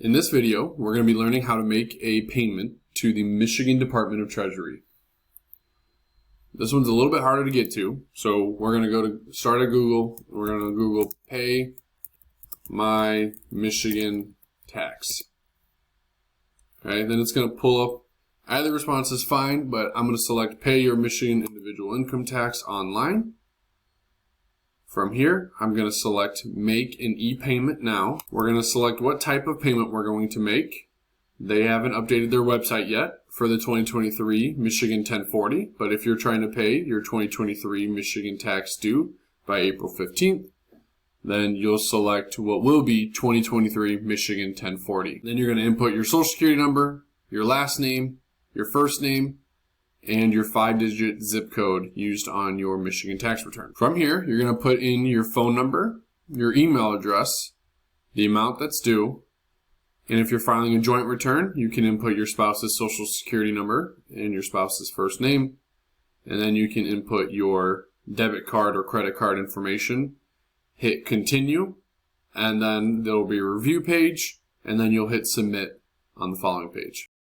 In this video, we're going to be learning how to make a payment to the Michigan Department of Treasury. This one's a little bit harder to get to, so we're going to go to start at Google. We're going to Google pay my Michigan tax. Okay, then it's going to pull up either response is fine, but I'm going to select pay your Michigan individual income tax online. From here, I'm going to select make an e-payment now. We're going to select what type of payment we're going to make. They haven't updated their website yet for the 2023 Michigan 1040, but if you're trying to pay your 2023 Michigan tax due by April 15th, then you'll select what will be 2023 Michigan 1040. Then you're going to input your social security number, your last name, your first name, and your 5-digit zip code used on your Michigan tax return. From here, you're going to put in your phone number, your email address, the amount that's due, and if you're filing a joint return, you can input your spouse's social security number and your spouse's first name, and then you can input your debit card or credit card information, hit continue, and then there will be a review page, and then you'll hit submit on the following page.